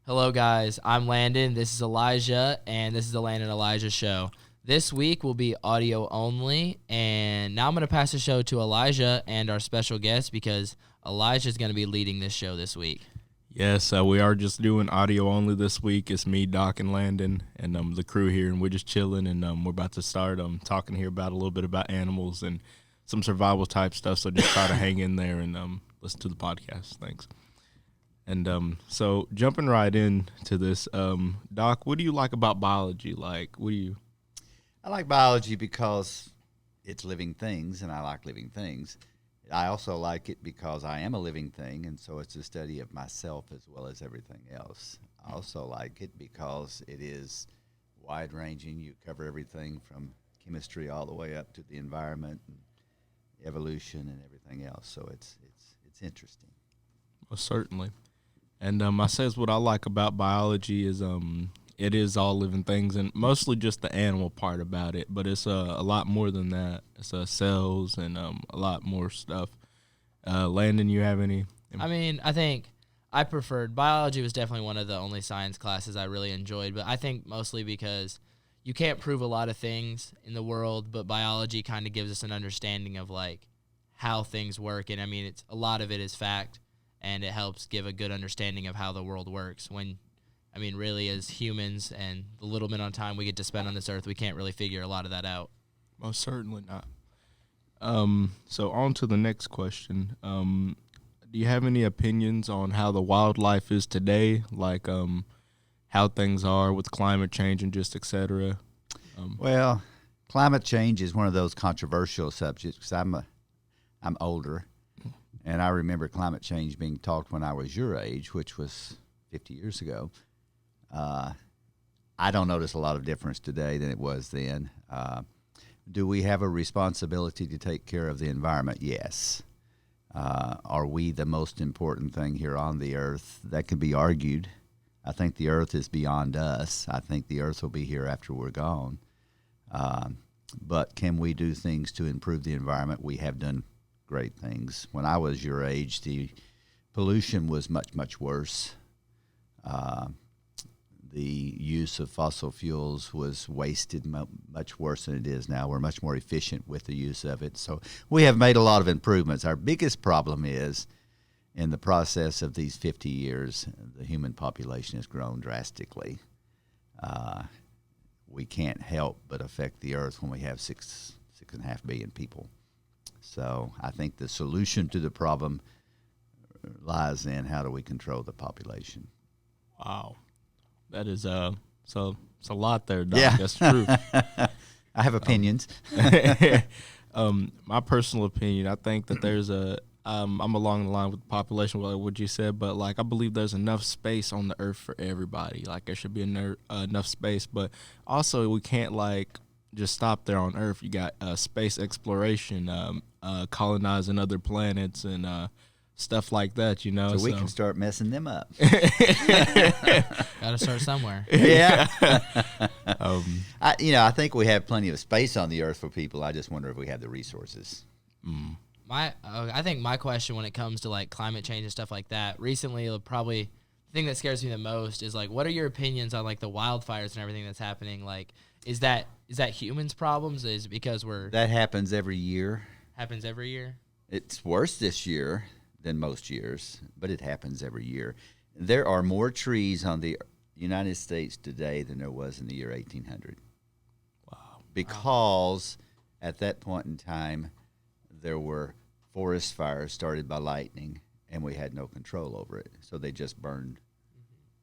Hello, guys. I'm Landon. This is Elijah, and this is the Landon and Elijah show. This week will be audio only, and now I'm going to pass the show to Elijah and our special guest because Elijah is going to be leading this show this week. Yes, we are just doing audio only this week. It's me, Doc, and Landon, and the crew here, and we're just chilling, and we're about to start talking here about a little bit about animals and some survival type stuff. So just try to hang in there and listen to the podcast. Thanks. And so jumping right into this, Doc, what do you like about biology? I like biology because it's living things, and I like living things. I also like it because I am a living thing, and so it's a study of myself as well as everything else. I also like it because it is wide-ranging. You cover everything from chemistry all the way up to the environment and evolution and everything else. So it's interesting. Well, certainly. And I says what I like about biology is it is all living things, and mostly just the animal part about it, but it's a lot more than that. It's cells and a lot more stuff. Landon, you have any? I think I preferred biology. Was definitely one of the only science classes I really enjoyed, but I think mostly because you can't prove a lot of things in the world, but biology kind of gives us an understanding of like how things work, and it's a lot of it is fact, and it helps give a good understanding of how the world works. Really, as humans and the little bit of time we get to spend on this earth, we can't really figure a lot of that out. Most certainly not. So on to the next question. Do you have any opinions on how the wildlife is today, like how things are with climate change and just et cetera? Well, climate change is one of those controversial subjects. I'm older, and I remember climate change being talked when I was your age, which was 50 years ago. I don't notice a lot of difference today than it was then. Do we have a responsibility to take care of the environment? Yes. Are we the most important thing here on the earth? That can be argued. I think the earth is beyond us. I think the earth will be here after we're gone. But can we do things to improve the environment? We have done great things. When I was your age, the pollution was much, much worse. The use of fossil fuels was wasted much worse than it is now. We're much more efficient with the use of it. So we have made a lot of improvements. Our biggest problem is in the process of these 50 years, the human population has grown drastically. We can't help but affect the earth when we have 6.5 billion people. So I think the solution to the problem lies in how do we control the population. Wow. That is so it's a lot there, Doc. Yeah. That's true. I have opinions. My personal opinion, I think that there's I'm along the line with the population, like what you said, but like I believe there's enough space on the earth for everybody. Like there should be enough space, but also we can't like just stop there on Earth. You got space exploration, colonizing other planets, and stuff like that, So we can start messing them up. Got to start somewhere. Yeah. I think we have plenty of space on the earth for people. I just wonder if we have the resources. I think my question when it comes to like climate change and stuff like that, recently probably the thing that scares me the most is like, what are your opinions on like the wildfires and everything that's happening? Like, is that humans' problems? Is it because that happens every year? Happens every year. It's worse this year than most years, but it happens every year. There are more trees on the United States today than there was in the year 1800. Wow. Because at that point in time, there were forest fires started by lightning, and we had no control over it. So they just burned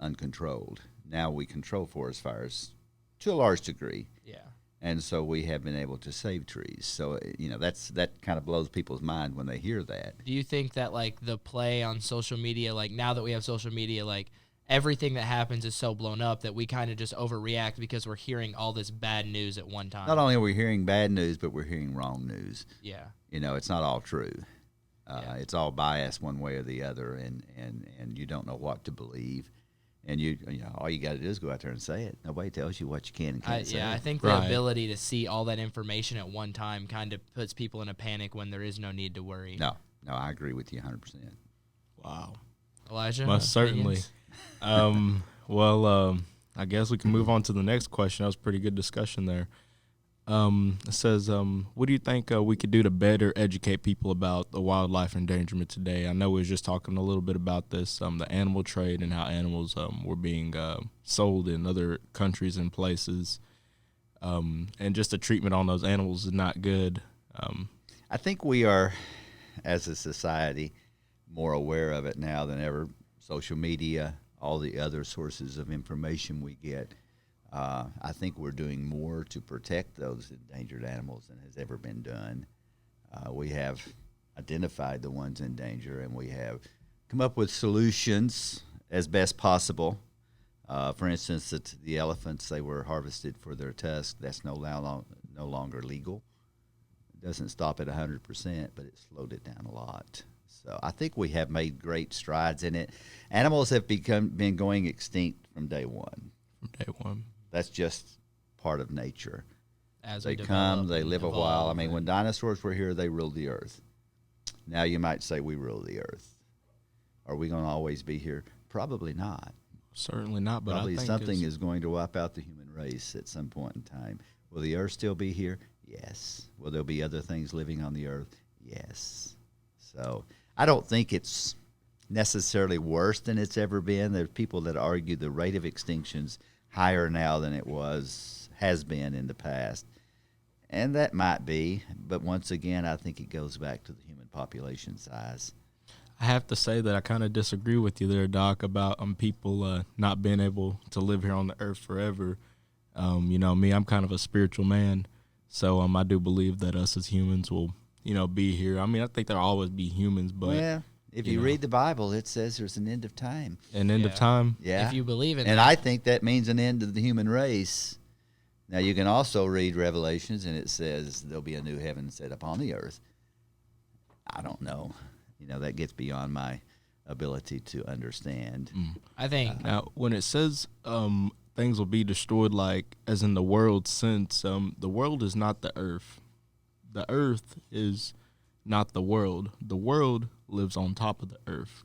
uncontrolled. Now we control forest fires to a large degree. Yeah. And so we have been able to save trees. So, that kind of blows people's mind when they hear that. Do you think that, like, the play on social media, like, now that we have social media, like, everything that happens is so blown up that we kind of just overreact because we're hearing all this bad news at one time? Not only are we hearing bad news, but we're hearing wrong news. Yeah. It's not all true. It's all biased one way or the other, and you don't know what to believe. And all you got to do is go out there and say it. Nobody tells you what you can and can't say. Yeah, I think the ability to see all that information at one time kind of puts people in a panic when there is no need to worry. No, I agree with you 100%. Wow. Elijah? Most certainly. Well, I guess we can move on to the next question. That was a pretty good discussion there. It says, what do you think we could do to better educate people about the wildlife endangerment today? I know we was just talking a little bit about this, the animal trade and how animals were being sold in other countries and places, and just the treatment on those animals is not good. I think we are, as a society, more aware of it now than ever. Social media, all the other sources of information we get. I think we're doing more to protect those endangered animals than has ever been done. We have identified the ones in danger, and we have come up with solutions as best possible. For instance, the elephants, they were harvested for their tusks. That's no longer legal. It doesn't stop at 100%, but it slowed it down a lot. So I think we have made great strides in it. Animals have been going extinct from day one. From day one. That's just part of nature. As they come, they live a while. I mean, when dinosaurs were here, they ruled the earth. Now you might say we rule the earth. Are we going to always be here? Probably not. Certainly not, but Probably I think something is going to wipe out the human race at some point in time. Will the earth still be here? Yes. Will there be other things living on the earth? Yes. So I don't think it's necessarily worse than it's ever been. There's people that argue the rate of extinctions higher now than it has been in the past. And that might be, but once again, I think it goes back to the human population size. I have to say that I kind of disagree with you there, Doc, about people not being able to live here on the earth forever. You know, me, I'm kind of a spiritual man, so I do believe that us as humans will, be here. I mean, I think there'll always be humans, but... Yeah. If you read the Bible, it says there's an end of time. An end of time? Yeah. If you believe in and that. I think that means an end of the human race. Now, you can also read Revelations, and it says there'll be a new heaven set upon the earth. I don't know. That gets beyond my ability to understand. I think. Now, when it says things will be destroyed, like as in the world sense, the world is not the earth. The earth is not the world. The world lives on top of the earth,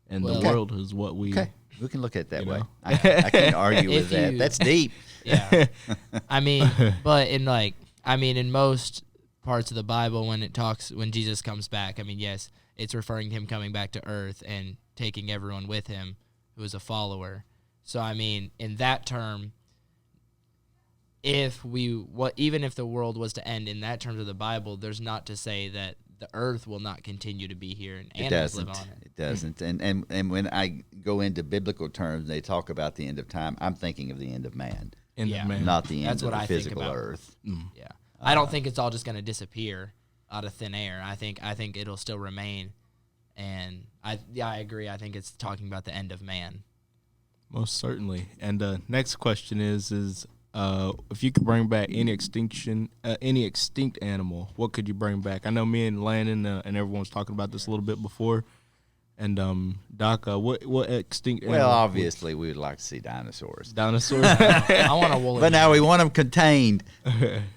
and the world is what we. Okay, we can look at it that way. I can't argue with that. That's deep. Yeah, I mean, but in most parts of the Bible, when Jesus comes back, I mean, yes, it's referring to him coming back to earth and taking everyone with him who is a follower. So, I mean, in that term, even if the world was to end in that terms of the Bible, there's not to say that the earth will not continue to be here and animals live on it. It doesn't. And when I go into biblical terms, they talk about the end of time, I'm thinking of the end of man. End of man. Not the end That's of what the I think physical about. earth. Yeah. I don't think it's all just going to disappear out of thin air. I think it'll still remain. And I agree. I think it's talking about the end of man. Most certainly. And next question is if you could bring back any extinct animal, what could you bring back? I know me and Landon and everyone was talking about this a little bit before. And Doc, what extinct animal? Well, obviously, we would like to see dinosaurs. Dinosaurs? I want a woolly But now mammoth. we want them contained.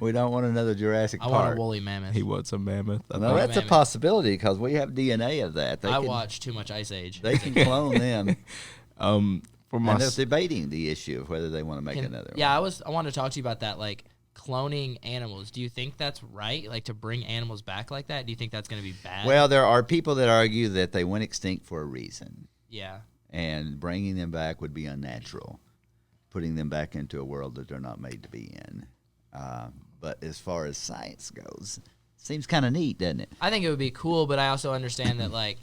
We don't want another Jurassic I Park. want a woolly mammoth. He wants a mammoth. No, that's a mammoth. possibility because we have DNA of that. I watch too much Ice Age. They can clone them. For my And they're debating the issue of whether they want to make another one. Yeah, I want to talk to you about that, like cloning animals. Do you think that's right? Like to bring animals back like that? Do you think that's going to be bad? Well, there are people that argue that they went extinct for a reason. Yeah. And bringing them back would be unnatural, putting them back into a world that they're not made to be in. But as far as science goes, it seems kind of neat, doesn't it? I think it would be cool, but I also understand that, like,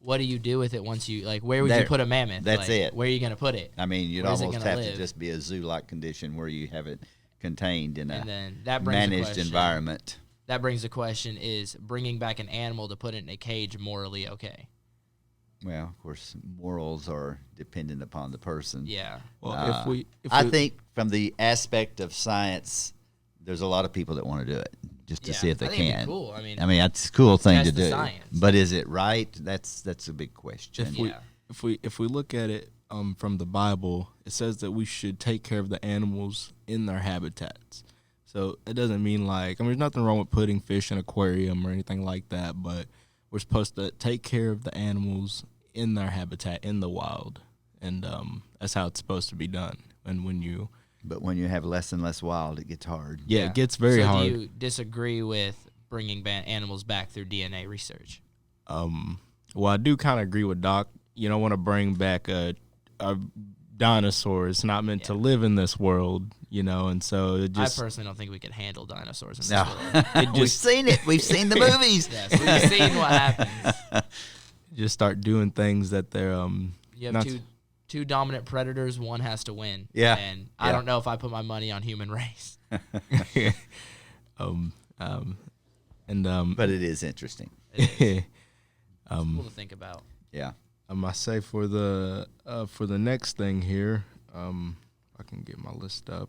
what do you do with it once you, like, where would you put a mammoth? That's it. Where are you going to put it? I mean, you'd Where's it almost gonna have to live? just be a zoo-like condition where you have it contained in And a then that brings the managed question- environment. That brings the question, is bringing back an animal to put it in a cage morally okay? Well, of course, morals are dependent upon the person. Yeah. Well, I think from the aspect of science, there's a lot of people that want to do it just to Yeah. see if they I think it'd can. be cool. I mean, that's a cool thing to test the do. science. But is it right? That's a big question. if we look at it from the Bible, it says that we should take care of the animals in their habitats. So it doesn't mean there's nothing wrong with putting fish in an aquarium or anything like that, but we're supposed to take care of the animals in their habitat in the wild. and that's how it's supposed to be done. And But when you have less and less wild, it gets hard. yeah, it gets very hard. So do you disagree with bringing animals back through DNA research? Well, I do kind of agree with Doc. You don't want to bring back a dinosaur. It's not meant to live in this world, and so it just. I personally don't think we could handle dinosaurs in this world. We've seen it. We've seen the movies. Yes, we've seen what happens. Just start doing things that they're You have two dominant predators. One has to win. Yeah. And I don't know if I put my money on human race. But it is interesting. It is. It's cool to think about. Yeah. I say for the next thing here, I can get my list up.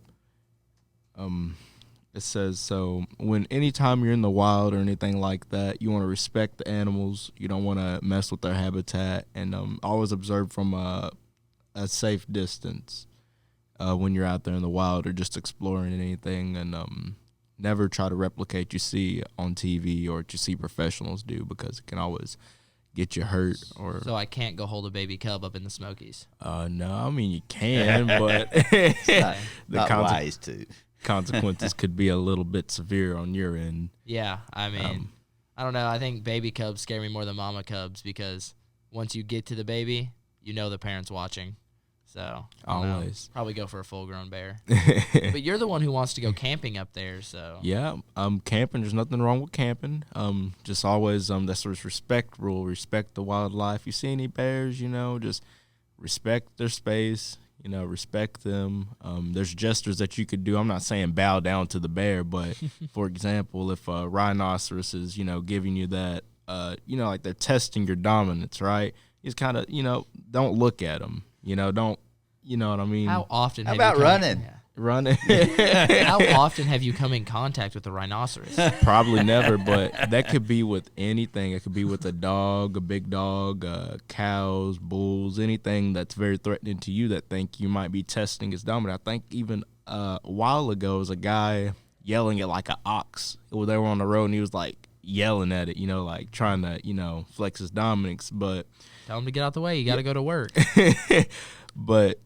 It says, so anytime you're in the wild or anything like that, you want to respect the animals. You don't want to mess with their habitat, and always observe from a safe distance when you're out there in the wild or just exploring anything, and never try to replicate what you see on TV or what you see professionals do, because it can always get you hurt. Or So I can't go hold a baby cub up in the Smokies. no, I mean you can, but Not wise to. consequences could be a little bit severe on your end. Yeah, I mean, I don't know. I think baby cubs scare me more than mama cubs, because once you get to the baby, the parent's watching. So Always. Probably go for a full-grown bear. But you're the one who wants to go camping up there, so. Yeah, camping. There's nothing wrong with camping. Just always that's the respect rule. Respect the wildlife. You see any bears, just respect their space. Respect them. There's gestures that you could do. I'm not saying bow down to the bear, but for example, if a rhinoceros is, giving you that, like they're testing your dominance, right? You just kind of, don't look at them. Don't, you know what I mean? How often How have about you running? Running. How often have you come in contact with a rhinoceros? Probably never, but that could be with anything. It could be with a dog, a big dog, cows, bulls, anything that's very threatening to you that think you might be testing its dominance. I think even a while ago was a guy yelling at like an ox. They were on the road and he was like yelling at it, like trying to, flex his dominance. But Tell him to get out the way. You got to go to work. But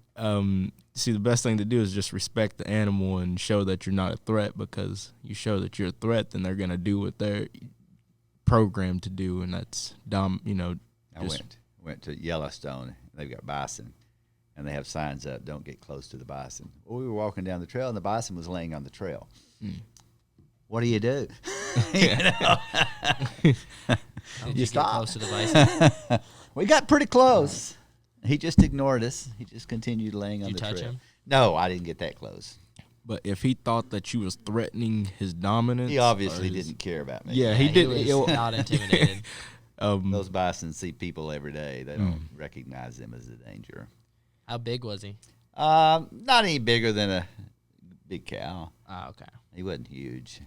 see, the best thing to do is just respect the animal and show that you're not a threat, because you show that you're a threat, then they're going to do what they're programmed to do, and that's I went to Yellowstone. They've got bison, and they have signs up, don't get close to the bison. Well, we were walking down the trail, and the bison was laying on the trail. What do? Did you stop. get close to the bison? We got pretty close. He just ignored us. He just continued laying on the trail. Did you touch him? No, I didn't get that close. But if he thought that you was threatening his dominance, He obviously didn't care about me. Yeah, he did. He was not intimidated. Those bison see people every day. They don't recognize them as a danger. How big was he? Not any bigger than a big cow. Oh, okay. He wasn't huge.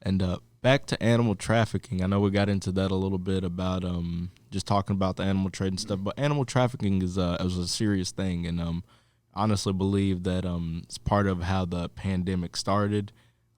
And back to animal trafficking. I know we got into that a little bit about just talking about the animal trade and stuff, but animal trafficking is a serious thing, and honestly believe that it's part of how the pandemic started.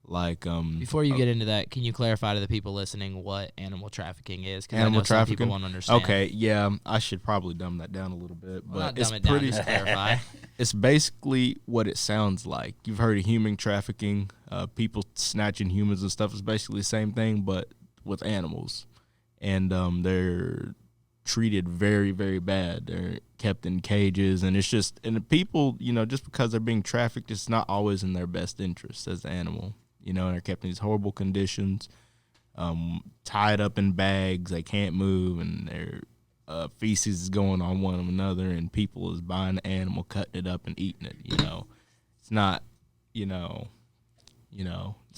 Like Before you get into that, can you clarify to the people listening what animal trafficking is? Because I animal know some trafficking, people won't understand. Okay, yeah, I should probably dumb that down a little bit, but Well, not it's dumb it down, pretty. just clarify. It's basically what it sounds like. You've heard of human trafficking, people snatching humans and stuff. It's basically the same thing, but with animals, and they're treated very, very bad. They're kept in cages, and the people, just because they're being trafficked, it's not always in their best interest as the animal. And they're kept in these horrible conditions, tied up in bags. They can't move, and their feces is going on one another, and people is buying the animal, cutting it up, and eating it. It's not, It's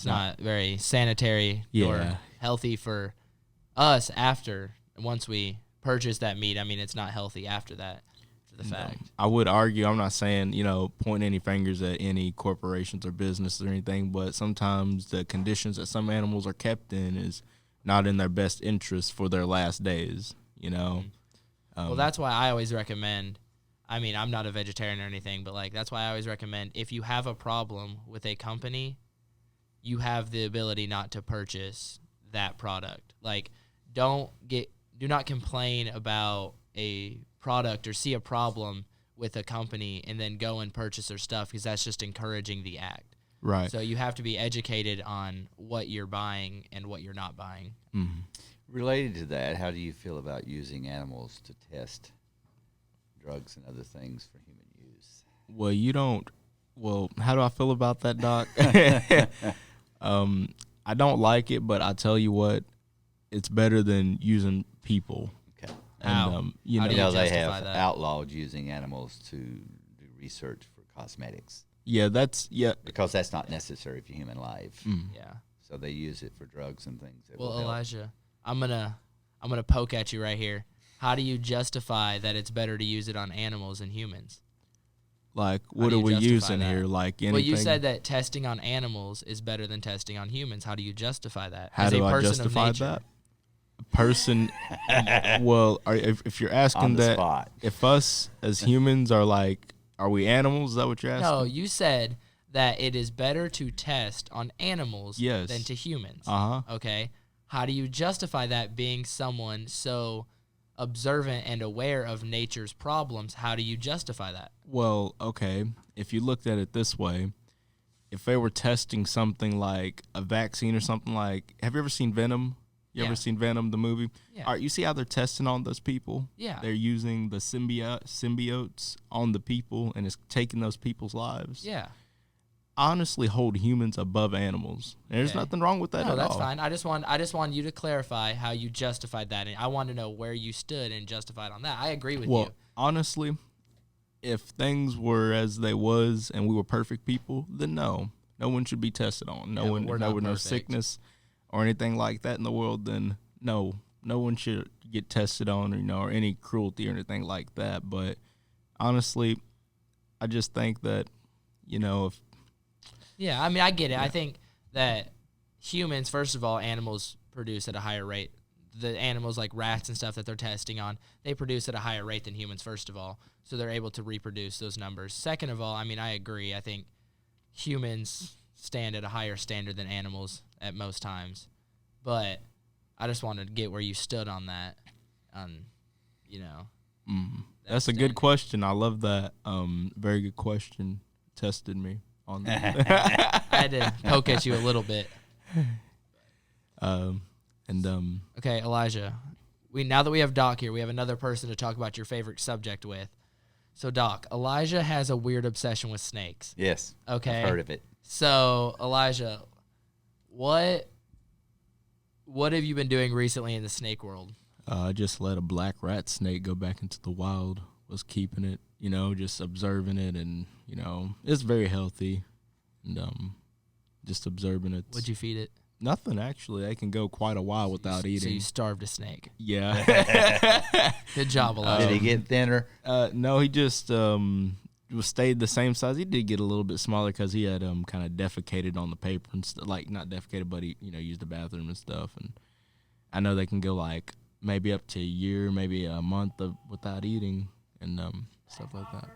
not very sanitary Yeah. or healthy for us once we purchase that meat. I mean, it's not healthy after that, for the fact. I would argue, I'm not saying, pointing any fingers at any corporations or businesses or anything, but sometimes the conditions that some animals are kept in is not in their best interest for their last days, Well, that's why I always recommend, I mean, I'm not a vegetarian or anything, but that's why I always recommend, if you have a problem with a company, you have the ability not to purchase that product. Do not complain about a product or see a problem with a company and then go and purchase their stuff, because that's just encouraging the act. Right. So you have to be educated on what you're buying and what you're not buying. Mm-hmm. Related to that, how do you feel about using animals to test drugs and other things for human use? Well, you don't. Well, how do I feel about that, Doc? I don't like it, but I tell you what, it's better than using people. Okay. How? And, How do you They justify have that? outlawed using animals to do research for cosmetics yeah, because that's not necessary for human life. Yeah. So they use it for drugs and things. That Well, will help. Elijah, I'm gonna poke at you right here. How do you justify that it's better to use it on animals than humans? Like, How what do are you we justify using that? here? Like anything? Well, you said that testing on animals is better than testing on humans. How do you justify that? How As do a I person of justify nature? that? Person, well, if you're asking On the that, spot. if us as humans are like, are we animals? Is that what you're asking? No, you said that it is better to test on animals Yes. than to humans. Uh-huh. Okay. How do you justify that, being someone so observant and aware of nature's problems? How do you justify that? Well, okay. If you looked at it this way, if they were testing something like a vaccine or something like, have you ever seen Venom? You Yeah. ever seen Venom, the movie? Yeah. All right, you see how they're testing on those people? Yeah. They're using the symbiotes on the people, and it's taking those people's lives. Yeah. I honestly hold humans above animals. There's Okay. nothing wrong with that No, at that's all. fine. I just want you to clarify how you justified that. And I want to know where you stood and justified on that. I agree with Well, you. honestly, if things were as they was and we were perfect people, then no one should be tested on. Yeah, but we're If there not were no perfect. sickness or anything like that in the world, then no one should get tested on, or any cruelty or anything like that. But honestly, I just think that, if Yeah, I mean, I get it. I think that humans, first of all, animals produce at a higher rate. The animals like rats and stuff that they're testing on, they produce at a higher rate than humans, first of all. So they're able to reproduce those numbers. Second of all, I mean, I agree. I think humans stand at a higher standard than animals at most times. But I just wanted to get where you stood on that. that's a good standard. question. I love that. Very good question. Tested me on that. I had to poke at you a little bit. Okay, Elijah. Now that we have Doc here, we have another person to talk about your favorite subject with. So, Doc, Elijah has a weird obsession with snakes. Yes. Okay. I've heard of it. So, Elijah, what have you been doing recently in the snake world? I just let a black rat snake go back into the wild. Was keeping it, just observing it, and it's very healthy, and just observing it. What'd you feed it? Nothing actually. They can go quite a while without So eating. you starved a snake. Yeah. Good job, Elijah. Did he get thinner? No, he just stayed the same size. He did get a little bit smaller because he had kind of defecated on the paper and stuff. Like, not defecated, but he used the bathroom and stuff. And I know they can go like maybe up to a year, maybe a month without eating and stuff like that.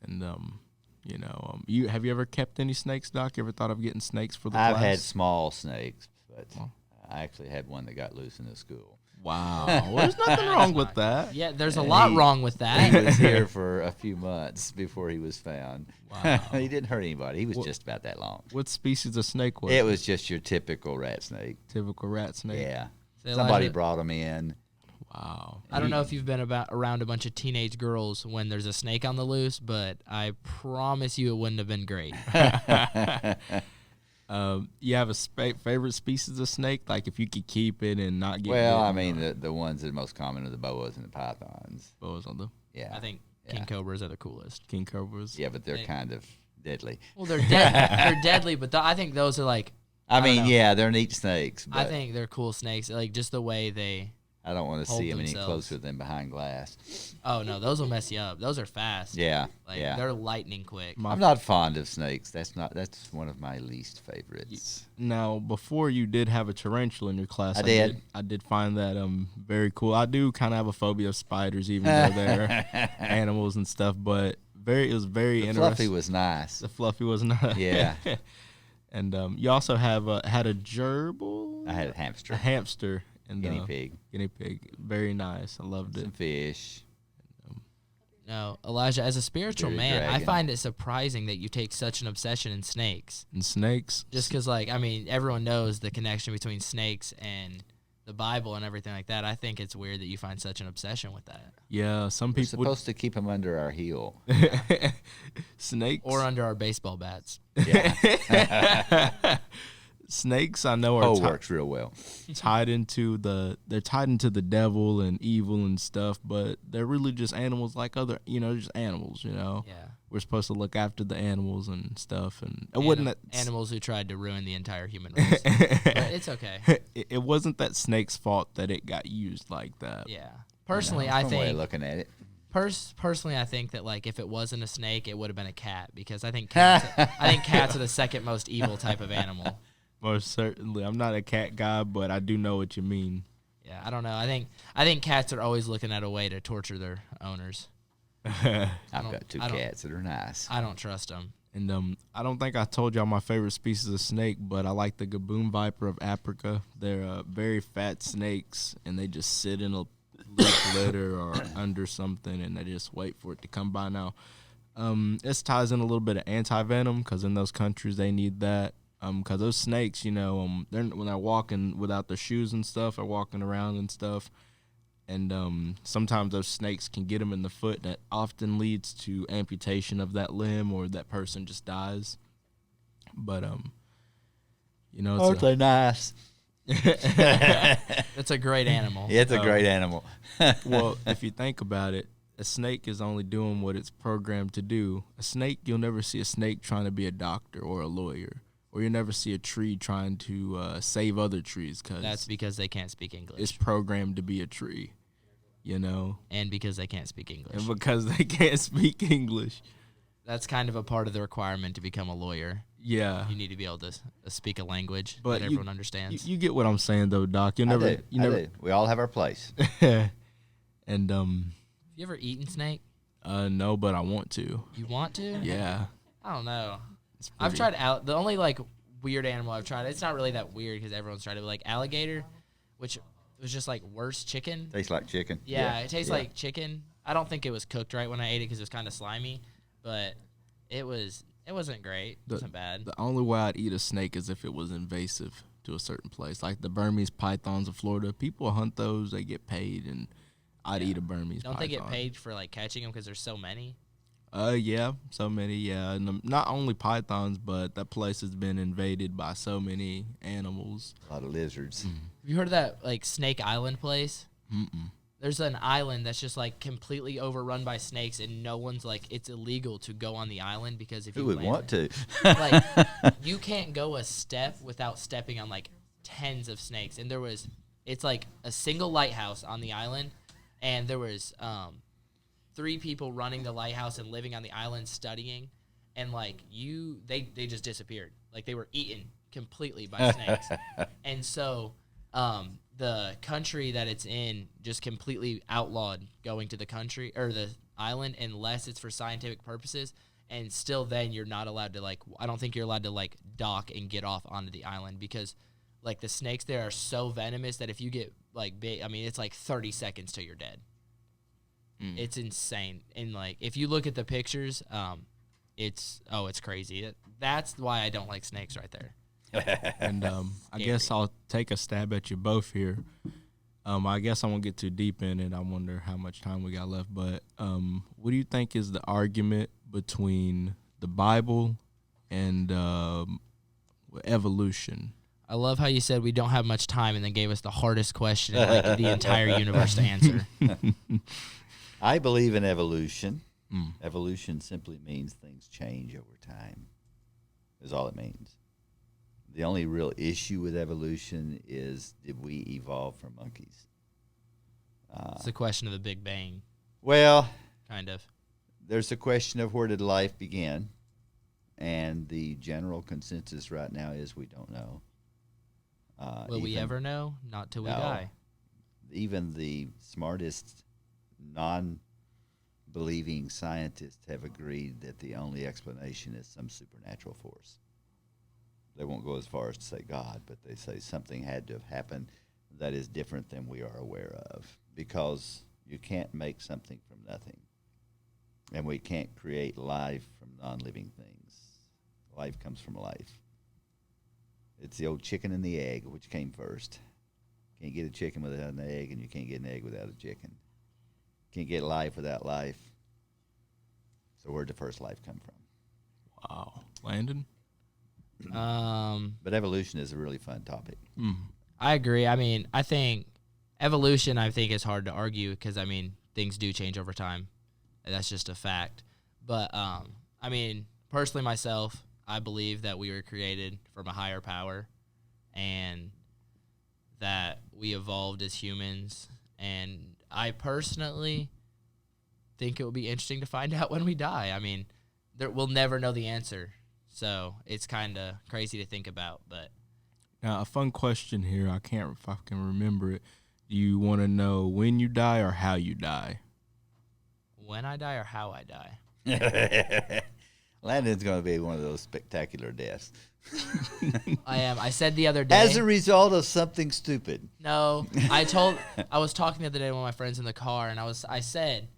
And you have you ever kept any snakes, Doc? You ever thought of getting snakes for the I've class? had small snakes, but Oh. I actually had one that got loose in the school. Wow. Well, there's nothing wrong with that. Yeah, there's a And lot he- wrong with He that. was here for a few months before he was found. Wow. He didn't hurt anybody. He was What- just about that long. What species of snake was It was just your typical rat snake. typical rat snake? Yeah. So, Somebody Elijah, brought him in. Wow. I don't know if you've been around a bunch of teenage girls when there's a snake on the loose, but I promise you it wouldn't have been great. You have a favorite species of snake? Like if you could keep it and not get Well, I bitten, mean, or the ones that are most common are the boas and the pythons. boas on the Yeah. I think Yeah. king cobras are the coolest. king cobras. Yeah, but they're They- kind of deadly. Well, they're they're deadly, but I think those are like, I don't mean, know. yeah, they're neat snakes, but I think they're cool snakes. Like just the way they. I don't want to hold see them any themselves. closer than behind glass. Oh no, those will mess you up. Those are fast. Yeah, Like yeah. they're lightning quick. My- I'm not fond of snakes. That's one of my least favorites. Now, before you did have a tarantula in your class, I did. I did find that very cool. I do kind of have a phobia of spiders, even though they're animals and stuff. But it was very The interesting. fluffy was nice. The fluffy was not. Yeah. And you also had a gerbil. I had a hamster. A hamster. And Guinea pig. Guinea pig. Very nice. I loved Some it. fish. No, Elijah, as a spiritual Bearded man, I dragon. find it surprising that you take such an obsession in snakes. And snakes. Just because, like, I mean, everyone knows the connection between snakes and the Bible and everything like that. I think it's weird that you find such an obsession with that. Yeah, some We're people supposed to keep them under our heel. snakes Or under our baseball bats. Yeah. snakes I know Oh, are works real well. tied into they're tied into the devil and evil and stuff, but they're really just animals like other, just animals, Yeah. We're supposed to look after the animals and stuff, and it wasn't that Animals who tried to ruin the entire human race. But it's okay. it wasn't that snake's fault that it got used like that. Yeah. Personally, That's I one way of think looking at it. personally I think that, like, if it wasn't a snake, it would have been a cat, because I think cats are the second most evil type of animal. Most certainly. I'm not a cat guy, but I do know what you mean. Yeah, I don't know. I think cats are always looking at a way to torture their owners. I've don't- got two I don't- cats that are nice. I don't trust them. And I don't think I told y'all my favorite species of snake, but I like the gaboon viper of Africa. They're very fat snakes, and they just sit in a leaf litter or under something, and they just wait for it to come by. Now, this ties in a little bit of anti-venom, because in those countries they need that. Because those snakes, when they're walking without their shoes and stuff, or walking around and stuff, and sometimes those snakes can get them in the foot, and that often leads to amputation of that limb, or that person just dies. But Aren't they nice? It's a great animal. It's a great animal. well, if you think about it, a snake is only doing what it's programmed to do. A snake, you'll never see a snake trying to be a doctor or a lawyer, or you'll never see a tree trying to save other trees, because That's because they can't speak English. it's programmed to be a tree, And because they can't speak English. and because they can't speak English. That's kind of a part of the requirement to become a lawyer. Yeah, You need to be able to speak a language but that everyone understands. You get what I'm saying, though, Doc. You I never, do. you I never, do. We all have our place. and Have you ever eaten snake? no, but I want to. You want to? Yeah, I don't know. it's I've pretty- tried the only like weird animal I've tried. It's not really that weird because everyone's tried it. Like alligator, which was just like worse chicken. Tastes like chicken. Yeah, it tastes Yeah. like chicken. I don't think it was cooked right when I ate it because it was kind of slimy, but it wasn't great. It wasn't bad. The only way I'd eat a snake is if it was invasive to a certain place, like the Burmese pythons of Florida. People hunt those; they get paid, and I'd eat a Burmese. Don't python. they get paid for like catching them because there's so many? Yeah, so many. Yeah, and not only pythons, but that place has been invaded by so many animals. A lot of lizards. Have you heard of that like Snake Island place? Mm-mm. There's an island that's just like completely overrun by snakes, and no one's like, it's illegal to go on the island because if Who you would land want to? like you can't go a step without stepping on like tens of snakes. And it's like a single lighthouse on the island, and there was 3 people running the lighthouse and living on the island studying, and like they just disappeared. Like they were eaten completely by snakes. And so the country that it's in just completely outlawed going to the country or the island unless it's for scientific purposes. And still then you're not allowed to I don't think you're allowed to dock and get off onto the island because like the snakes there are so venomous that if you get bit, I mean, it's like 30 seconds till you're dead. It's insane. And if you look at the pictures, it's crazy. That's why I don't like snakes right there. And I guess I'll take a stab at you both here. I guess I won't get too deep in it. I wonder how much time we got left. But what do you think is the argument between the Bible and evolution? I love how you said we don't have much time and then gave us the hardest question in the entire universe to answer. I believe in evolution. Mm. Evolution simply means things change over time, is all it means. The only real issue with evolution is, did we evolve from monkeys? It's the question of the Big Bang, Well, kind of. there's a question of where did life begin, and the general consensus right now is we don't know. Will we ever know? Not till we No. die. Even the smartest non-believing scientists have agreed that the only explanation is some supernatural force. They won't go as far as to say God, but they say something had to have happened that is different than we are aware of, because you can't make something from nothing. And we can't create life from non-living things. Life comes from life. It's the old chicken and the egg, which came first. Can't get a chicken without an egg, and you can't get an egg without a chicken. Can't get life without life. So where'd the first life come from? Wow. Landon? But evolution is a really fun topic. I agree. I mean, I think evolution, is hard to argue because, I mean, things do change over time. That's just a fact. But, I mean, personally myself, I believe that we were created from a higher power and that we evolved as humans. And I personally think it will be interesting to find out when we die. I mean, we'll never know the answer. So it's kind of crazy to think about. But now, a fun question here. I can't if I can remember it. Do you want to know when you die or how you die? When I die or how I die? Landon's going to be one of those spectacular deaths. I am. I said the other day. As a result of something stupid. No, I was talking the other day to one of my friends in the car, and I said,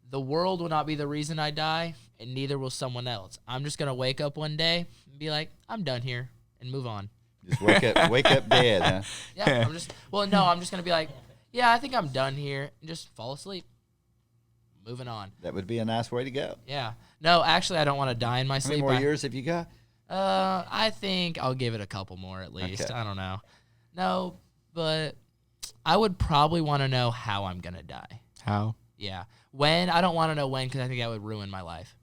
the world will not be the reason I die, and neither will someone else. I'm just going to wake up one day and be like, I'm done here, and move on. Just wake up dead, huh? Yeah, I'm just going to be like, yeah, I think I'm done here, and just fall asleep. Moving on. That would be a nice way to go. Yeah. No, actually, I don't want to die in my How sleep. many more years have you got? I think I'll give it a couple more at least. Okay. I don't know. No, but I would probably want to know how I'm going to die. How? Yeah. When? I don't want to know when because I think that would ruin my life.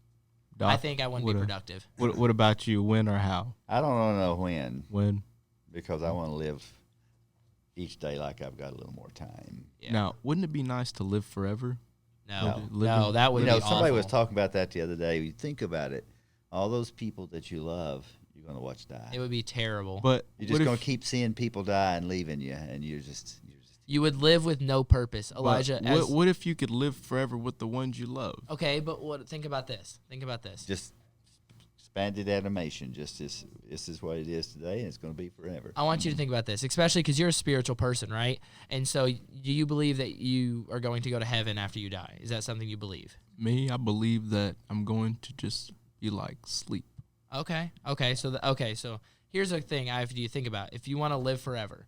Doc, I think I wouldn't be productive. What about you? When or how? I don't want to know when. When? Because I want to live each day like I've got a little more time. Yeah. Now, wouldn't it be nice to live forever? No, that would be awful. Somebody was talking about that the other day. You think about it. All those people that you love, you're going to watch die. It would be terrible. But you're just going to keep seeing people die and leaving you, and you would live with no purpose, Elijah. What if you could live forever with the ones you love? Okay, but think about this. Just expanded animation. Just this is what it is today, and it's going to be forever. I want you to think about this, especially because you're a spiritual person, right? And so, do you believe that you are going to go to heaven after you die? Is that something you believe? Me, I believe that I'm going to just be like sleep. Okay. So here's a thing I have you think about. If you want to live forever,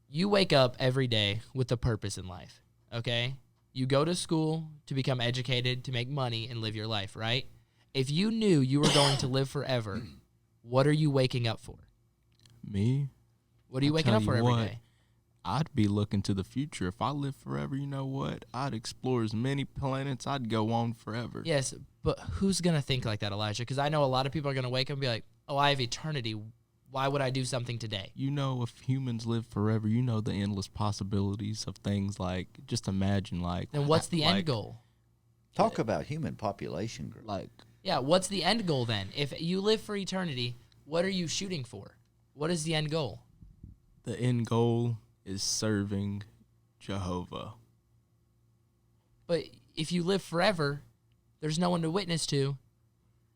you wake up every day with a purpose in life. Okay, you go to school to become educated, to make money, and live your life, right? If you knew you were going to live forever, what are you waking up for? Me? What are you waking up for every day? I'd be looking to the future. If I live forever, you know what? I'd explore as many planets. I'd go on forever. Yes, but who's going to think like that, Elijah? Because I know a lot of people are going to wake up and be like, oh, I have eternity. Why would I do something today? You know, if humans live forever, you know the endless possibilities of things like, just imagine like. Then what's the end goal? Talk about human population growth. Yeah, what's the end goal then? If you live for eternity, what are you shooting for? What is the end goal? The end goal is serving Jehovah. But if you live forever, there's no one to witness to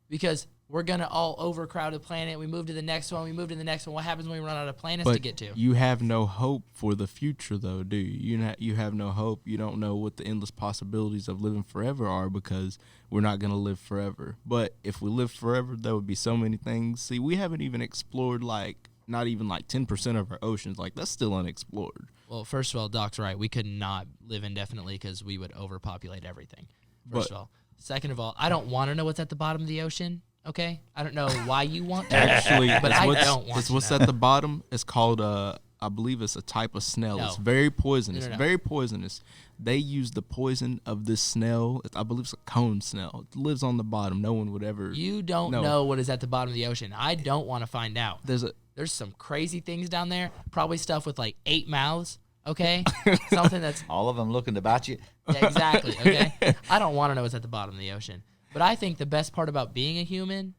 because we're going to all overcrowd the planet. We move to the next one. What happens when we run out of planets to get to? You have no hope for the future, though, do you? You have no hope. You don't know what the endless possibilities of living forever are because we're not going to live forever. But if we live forever, there would be so many things. See, we haven't even explored, not even 10% of our oceans. That's still unexplored. Well, first of all, Doc's right. We could not live indefinitely because we would overpopulate everything, first of all. Second of all, I don't want to know what's at the bottom of the ocean. Okay, I don't know why you want to. Actually, but I don't want to. What's at the bottom? It's called I believe it's a type of snail. No. It's very poisonous. No. Very poisonous. They use the poison of this snail. I believe it's a cone snail. It lives on the bottom. No one would ever. You don't know what is at the bottom of the ocean. I don't want to find out. There's some crazy things down there. Probably stuff with 8 mouths. Okay, something that's all of them looking to bite you. Yeah, exactly. Okay, I don't want to know what's at the bottom of the ocean. But I think the best part about being a human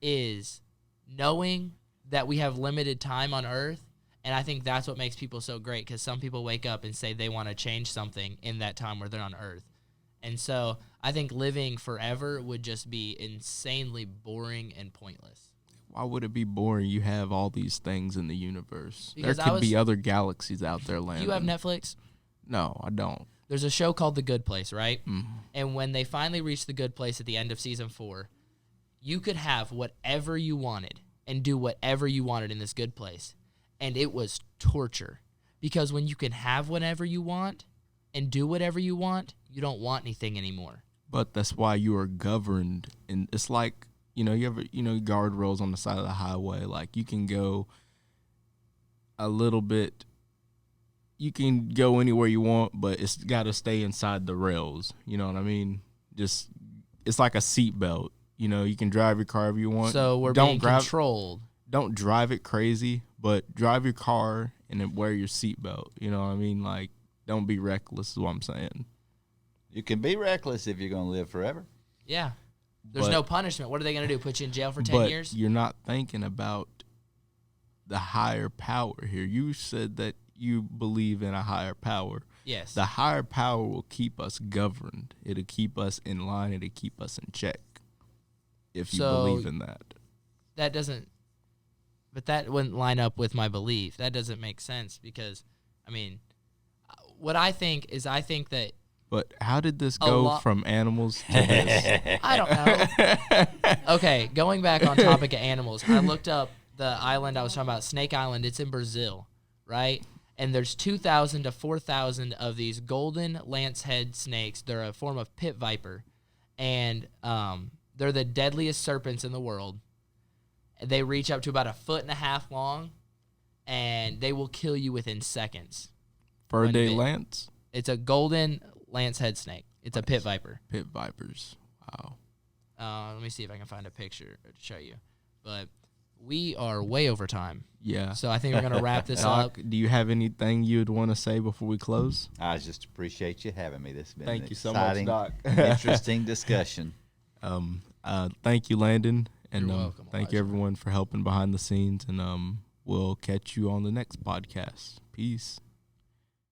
is knowing that we have limited time on Earth, and I think that's what makes people so great, because some people wake up and say they want to change something in that time where they're on Earth. And so I think living forever would just be insanely boring and pointless. Why would it be boring? You have all these things in the universe. Because there could be other galaxies out there, Landon. You have Netflix? No, I don't. There's a show called The Good Place, right? Mm-hmm. And when they finally reached The Good Place at the end of season 4, you could have whatever you wanted and do whatever you wanted in this good place. And it was torture. Because when you can have whatever you want and do whatever you want, you don't want anything anymore. But that's why you are governed. And it's like, you ever, guardrails on the side of the highway. Like, you can go a little bit, you can go anywhere you want, but it's got to stay inside the rails. You know what I mean? Just, it's like a seatbelt. You can drive your car however you want. So we're being controlled. Don't drive it crazy, but drive your car and then wear your seatbelt. You know what I mean? Like, don't be reckless is what I'm saying. You can be reckless if you're going to live forever. Yeah. There's no punishment. What are they going to do, put you in jail for 10 years? But you're not thinking about the higher power here. You said that you believe in a higher power. Yes. The higher power will keep us governed. It'll keep us in line. It'll keep us in check if you believe in that. That doesn't – but that wouldn't line up with my belief. That doesn't make sense because, what I think is I think that – but how did this go from animals to this? I don't know. Okay, going back on topic of animals, I looked up the island I was talking about, Snake Island. It's in Brazil, right? And there's 2,000 to 4,000 of these golden lancehead snakes. They're a form of pit viper, and they're the deadliest serpents in the world. They reach up to about 1.5 feet long, and they will kill you within seconds. Fur-day lance? It's a golden lancehead snake. It's a pit viper. Pit vipers. Wow. Let me see if I can find a picture to show you. But we are way over time. Yeah. So I think we're going to wrap this Doc, up. do you have anything you'd want to say before we close? I just appreciate you having me. This has been Thank an you so exciting, much, Doc. interesting discussion. Thank you, Landon. And You're welcome, thank you, everyone, for helping behind the scenes. And we'll catch you on the next podcast. Peace.